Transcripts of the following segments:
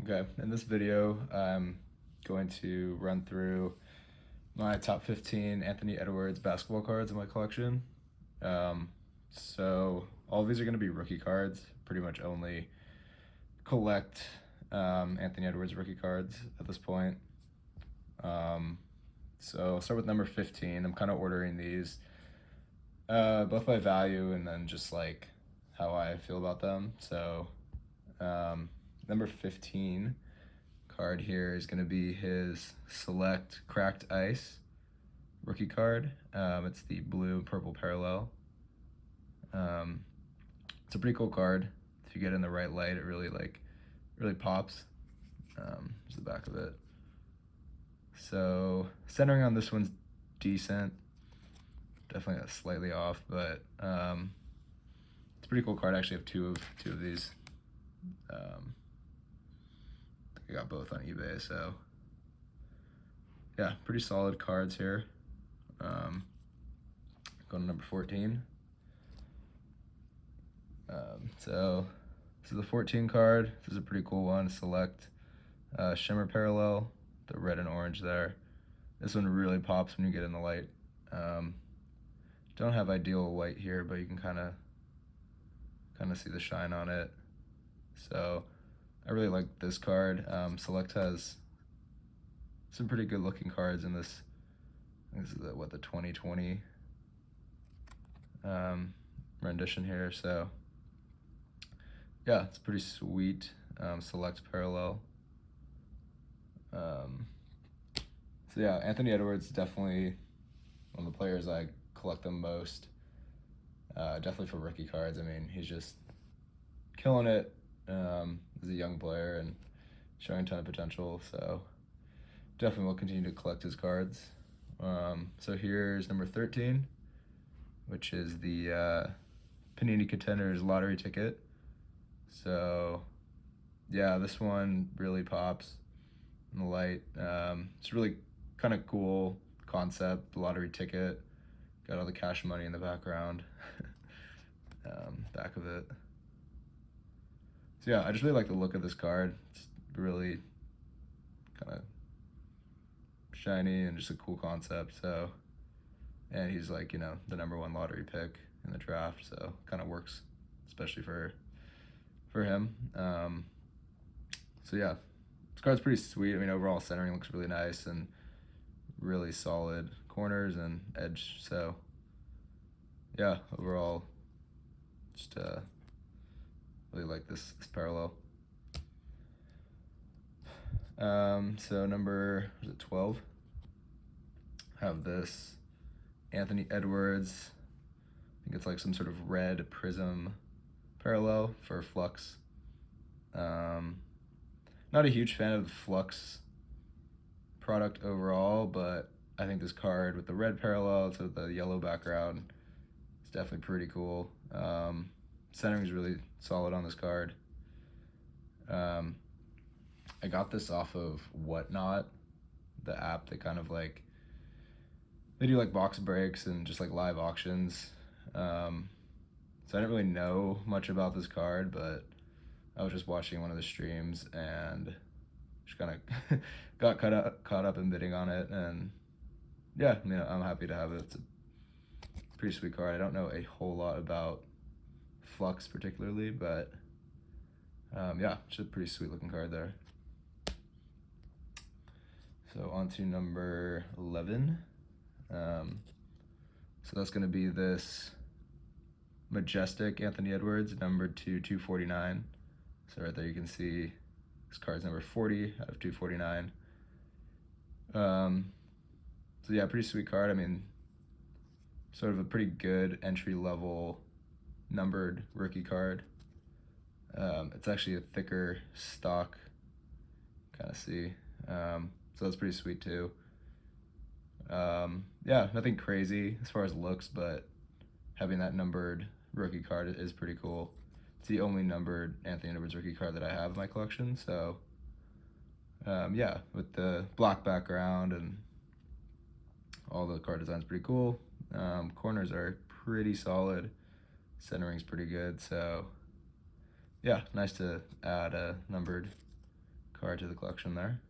Okay, in this video, I'm going to run through my top 15 Anthony Edwards basketball cards in my collection. So all of these are going to be rookie cards, pretty much only collect Anthony Edwards rookie cards at this point. So I'll start with number 15. I'm kind of ordering these both by value and then just like how I feel about them. So number 15 card here is going to be his Select Cracked Ice rookie card. It's the blue and purple parallel. It's a pretty cool card. If you get in the right light, it really pops. Here's the back of it. So centering on this one's decent. Definitely slightly off, but it's a pretty cool card. I actually have two of these. I got both on eBay, so yeah, pretty solid cards here. Going to number 14. So this is the 14 card. This is a pretty cool one. Select Shimmer parallel, the red and orange there. This one really pops when you get in the light. Don't have ideal white here, but you can kind of see the shine on it. So I really like this card. Select has some pretty good looking cards in this. This is the 2020 rendition here. So yeah, it's pretty sweet. Select parallel. So yeah, Anthony Edwards definitely one of the players I collect the most. Definitely for rookie cards. I mean, he's just killing it as a young player and showing a ton of potential. So definitely will continue to collect his cards. So here's number 13, which is the Panini Contenders lottery ticket. So yeah, this one really pops in the light. It's really kind of cool concept, the lottery ticket. Got all the cash money in the background. Back of it. So yeah, I just really like the look of this card. It's really kind of shiny and just a cool concept. So, and he's like, you know, the #1 lottery pick in the draft, so kind of works especially for him. So yeah, this card's pretty sweet. I mean, overall centering looks really nice and really solid corners and edge. So yeah, overall just really like this parallel. So number 12, have this Anthony Edwards. I think it's like some sort of red Prizm parallel for Flux. Not a huge fan of the Flux product overall, but I think this card with the red parallel to the yellow background is definitely pretty cool. Centering is really solid on this card. I got this off of Whatnot, the app that kind of like, they do like box breaks and just like live auctions. So I didn't really know much about this card, but I was just watching one of the streams and just kind of got caught up in bidding on it. And yeah, I mean, I'm happy to have it. It's a pretty sweet card. I don't know a whole lot about Flux particularly, but yeah, it's a pretty sweet looking card there. So on to number 11. So that's going to be this Majestic Anthony Edwards, number 249. So right there you can see this card's number 40 out of 249. So yeah, pretty sweet card. I mean, sort of a pretty good entry level numbered rookie card. It's actually a thicker stock, kind of see. So that's pretty sweet too. Yeah, nothing crazy as far as looks, but having that numbered rookie card is pretty cool. It's the only numbered Anthony Edwards rookie card that I have in my collection. So yeah, with the black background and all the card design's pretty cool. Corners are pretty solid. Centering's pretty good. So yeah, nice to add a numbered card to the collection there.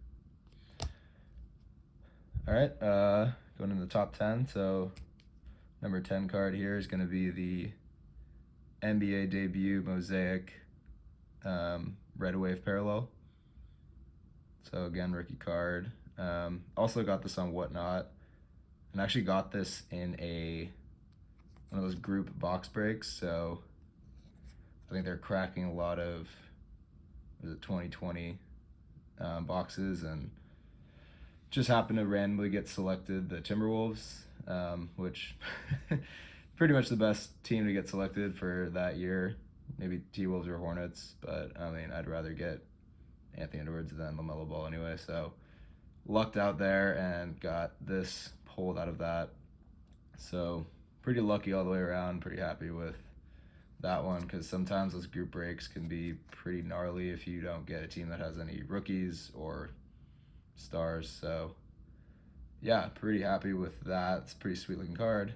All right, going into the top 10. So number 10 card here is going to be the NBA debut Mosaic Red Wave Parallel. So again, rookie card. Also got this on Whatnot, and actually got this in one of those group box breaks. So I think they're cracking a lot of 2020 boxes, and just happened to randomly get selected the Timberwolves, which pretty much the best team to get selected for that year. Maybe T-Wolves or Hornets, but I mean, I'd rather get Anthony Edwards than LaMelo Ball anyway, so lucked out there and got this pulled out of that. So pretty lucky all the way around, pretty happy with that one, because sometimes those group breaks can be pretty gnarly if you don't get a team that has any rookies or stars. So yeah, pretty happy with that. It's a pretty sweet looking card.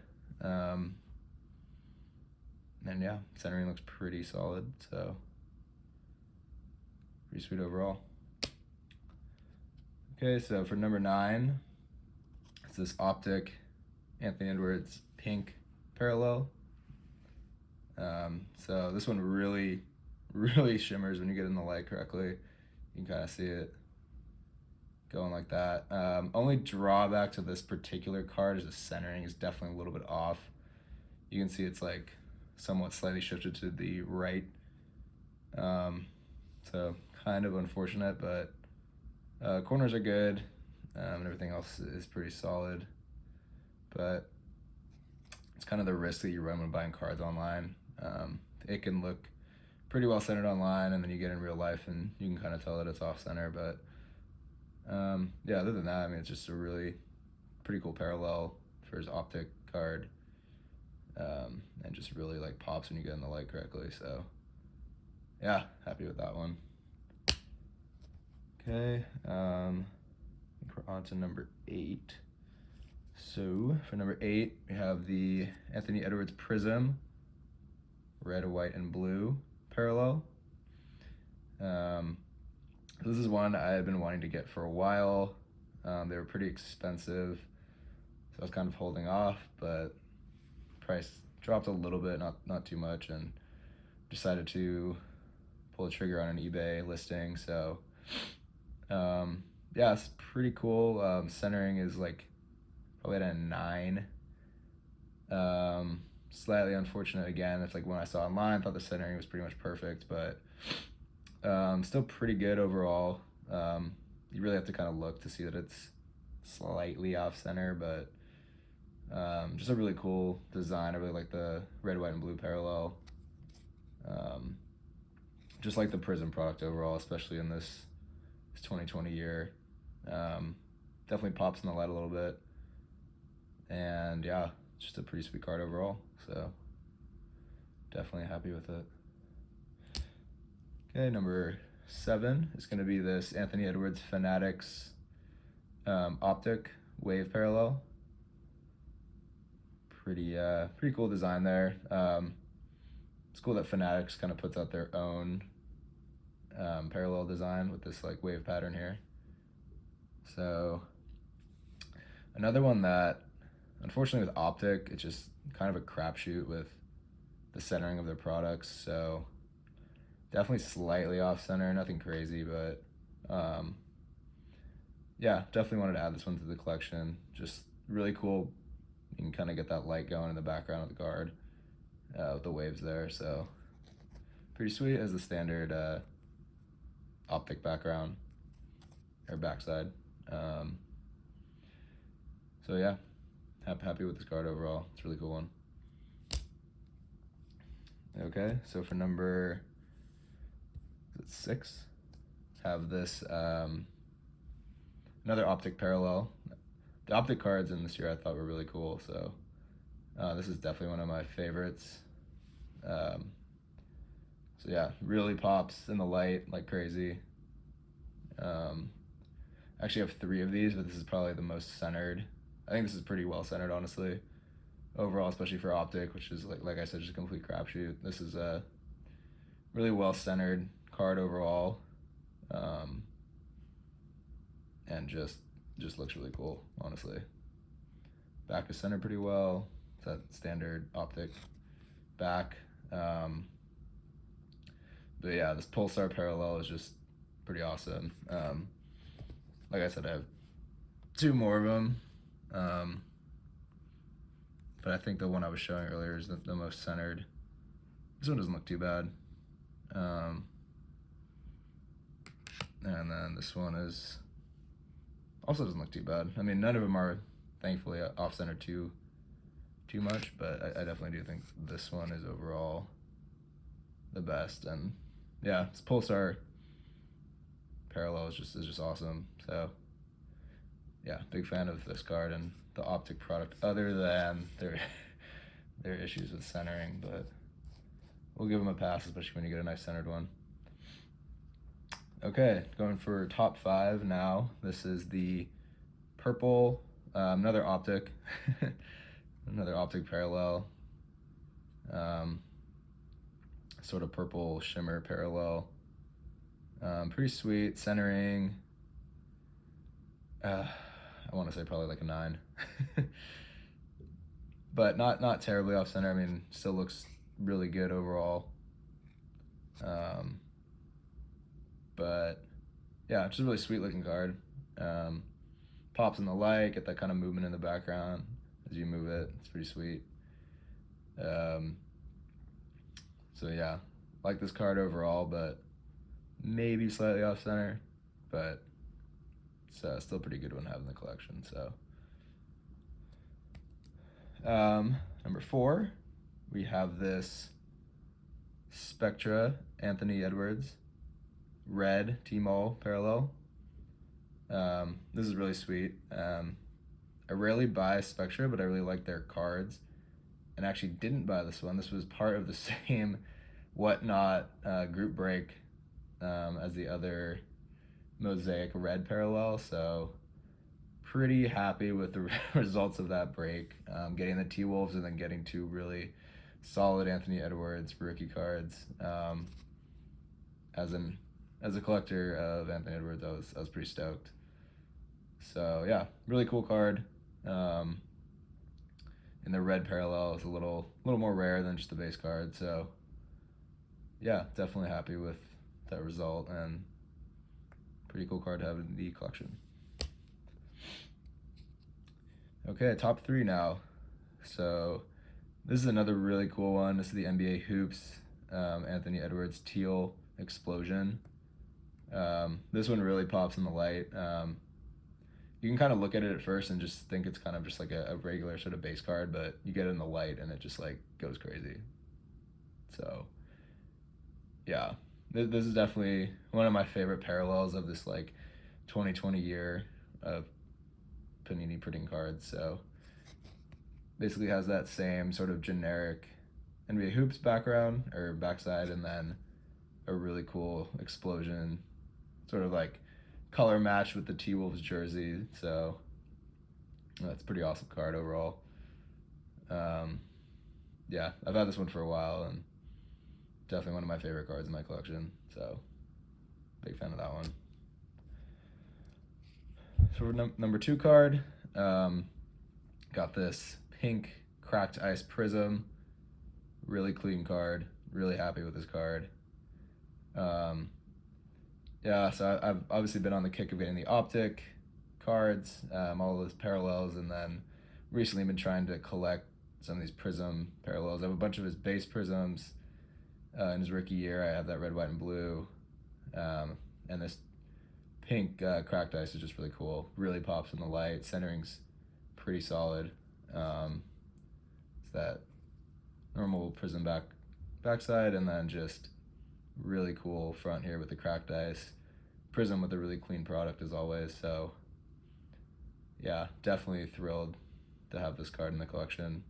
And yeah, centering looks pretty solid, so pretty sweet overall. Okay, so for number 9, it's this Optic Anthony Edwards Pink Parallel. So this one really shimmers when you get in the light correctly. You can kind of see it going like that. Only drawback to this particular card is the centering is definitely a little bit off. You can see it's like somewhat slightly shifted to the right. So kind of unfortunate, but corners are good, and everything else is pretty solid. But it's kind of the risk that you run when buying cards online. It can look pretty well centered online, and then you get in real life and you can kind of tell that it's off center. But yeah, other than that, I mean, it's just a really pretty cool parallel for his Optic card, and just really like pops when you get in the light correctly. So yeah, happy with that one. Okay, we're on to number 8. So for number 8, we have the Anthony Edwards Prizm Red, White, and Blue Parallel. This is one I had been wanting to get for a while. They were pretty expensive, so I was kind of holding off, but price dropped a little bit, not too much, and decided to pull the trigger on an eBay listing. So yeah, it's pretty cool. Centering is like probably at a 9. Slightly unfortunate again. It's like when I saw online, I thought the centering was pretty much perfect, but still pretty good overall. You really have to kind of look to see that it's slightly off center, but just a really cool design. I really like the red, white, and blue parallel. Just like the Prizm product overall, especially in this 2020 year. Definitely pops in the light a little bit, and yeah, just a pretty sweet card overall, so definitely happy with it. Okay, number 7 is going to be this Anthony Edwards Fanatics Optic Wave Parallel. Pretty cool design there. It's cool that Fanatics kind of puts out their own parallel design with this like wave pattern here. So another one that, unfortunately with Optic, it's just kind of a crapshoot with the centering of their products. So definitely slightly off center, nothing crazy, but yeah, definitely wanted to add this one to the collection. Just really cool. You can kind of get that light going in the background of the card with the waves there. So pretty sweet as the standard Optic background or backside. So yeah, happy with this card overall. It's a really cool one. Okay, so for number 6, have this another Optic parallel. The Optic cards in this year I thought were really cool, so this is definitely one of my favorites. So yeah, really pops in the light like crazy. I actually have 3 of these, but this is probably the most centered. I think this is pretty well centered, honestly, overall, especially for Optic, which is like I said, just a complete crapshoot. This is a really well centered card overall. and just looks really cool, honestly. Back is centered pretty well. It's that standard Optic back. But yeah, this Pulsar parallel is just pretty awesome. Like I said, I have 2 more of them. But I think the one I was showing earlier is the most centered. This one doesn't look too bad. And then this one is also doesn't look too bad. I mean, none of them are thankfully off-center too much, but I definitely do think this one is overall the best. And yeah, this Pulsar parallel is just awesome. So yeah, big fan of this card and the Optic product, other than their issues with centering, but we'll give them a pass, especially when you get a nice centered one. Okay, going for top 5 now. This is the purple, another Optic, another Optic parallel, sort of purple Shimmer parallel. Pretty sweet centering. I want to say probably like a 9, but not terribly off center. I mean, still looks really good overall. But yeah, just a really sweet looking card. Pops in the light, get that kind of movement in the background as you move it. It's pretty sweet. So yeah, like this card overall, but maybe slightly off center, but it's still a pretty good one to have in the collection. So number 4, we have this Spectra Anthony Edwards red Teal parallel. This is really sweet. I rarely buy Spectra, but I really like their cards, and actually didn't buy this one. This was part of the same Whatnot group break as the other Mosaic red parallel, so pretty happy with the results of that break. Getting the T-Wolves and then getting 2 really solid Anthony Edwards rookie cards. As a collector of Anthony Edwards, I was pretty stoked. So yeah, really cool card. And the red parallel is a little more rare than just the base card. So yeah, definitely happy with that result, and pretty cool card to have in the collection. Okay, top 3 now. So this is another really cool one. This is the NBA Hoops Anthony Edwards Teal Explosion. This one really pops in the light. You can kind of look at it at first and just think it's kind of just like a regular sort of base card, but you get it in the light and it just like goes crazy. So yeah, this is definitely one of my favorite parallels of this like 2020 year of Panini printing cards. So basically has that same sort of generic NBA Hoops background or backside, and then a really cool explosion, sort of like color match with the T-Wolves jersey. So that's a pretty awesome card overall. Yeah, I've had this one for a while, and definitely one of my favorite cards in my collection. So big fan of that one. So for number 2 card, got this pink cracked ice Prizm. Really clean card. Really happy with this card. Yeah, so I've obviously been on the kick of getting the Optic cards, all those parallels, and then recently been trying to collect some of these Prizm parallels. I have a bunch of his base Prizms. In his rookie year, I have that red, white, and blue. And this pink cracked ice is just really cool. Really pops in the light. Centering's pretty solid. It's that normal Prizm backside, and then just really cool front here with the cracked ice. Prizm with a really clean product as always. So yeah, definitely thrilled to have this card in the collection.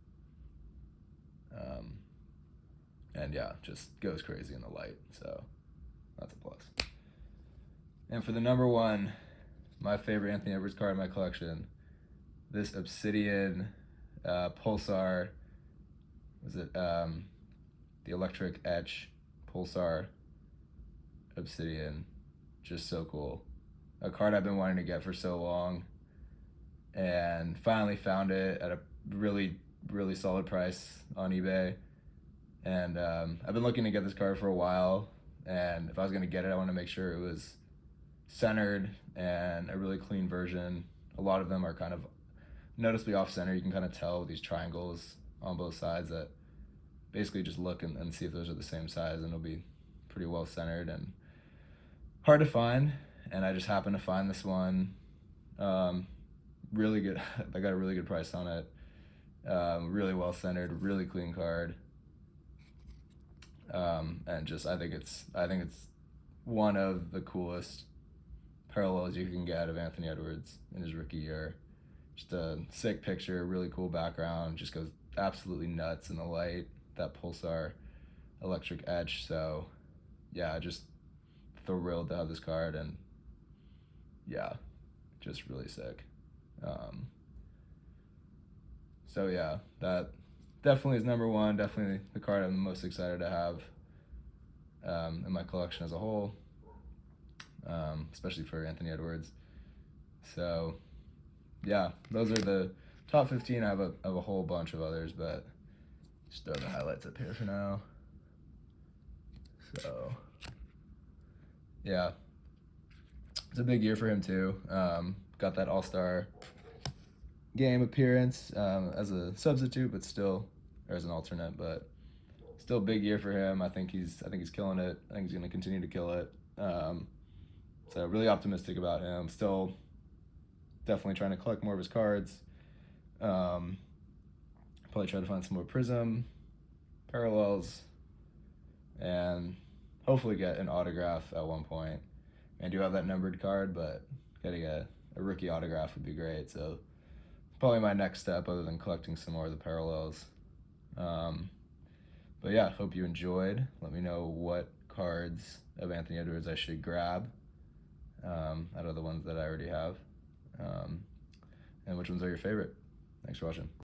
And yeah, just goes crazy in the light, so that's a plus. And for the number 1, my favorite Anthony Edwards card in my collection, this Obsidian Pulsar, was it the electric Etch Pulsar Obsidian, just so cool. a card I've been wanting to get for so long, and finally found it at a really, really solid price on eBay. And I've been looking to get this card for a while, and if I was going to get it, I want to make sure it was centered and a really clean version. A lot of them are kind of noticeably off-center. You can kind of tell with these triangles on both sides that basically just look and see if those are the same size, and it'll be pretty well centered and hard to find. And I just happened to find this one. Really good. I got a really good price on it. Really well centered, really clean card. And just I think it's one of the coolest parallels you can get of Anthony Edwards in his rookie year. Just a sick picture, really cool background, just goes absolutely nuts in the light, that Pulsar electric etch. So yeah, just thrilled to have this card, and yeah, just really sick. So yeah, that definitely is number one, definitely the card I'm most excited to have in my collection as a whole, especially for Anthony Edwards. So yeah, those are the top 15. I have a whole bunch of others, but just throw the highlights up here for now. So yeah, it's a big year for him too. Got that All-Star game appearance as a substitute, but still, or as an alternate, but still a big year for him. I think he's killing it. I think he's going to continue to kill it. So really optimistic about him. Still definitely trying to collect more of his cards. Probably try to find some more Prizm parallels, and hopefully get an autograph at one point. I do have that numbered card, but getting a rookie autograph would be great. So probably my next step, other than collecting some more of the parallels. But yeah, hope you enjoyed. Let me know what cards of Anthony Edwards I should grab out of the ones that I already have, and which ones are your favorite. Thanks for watching.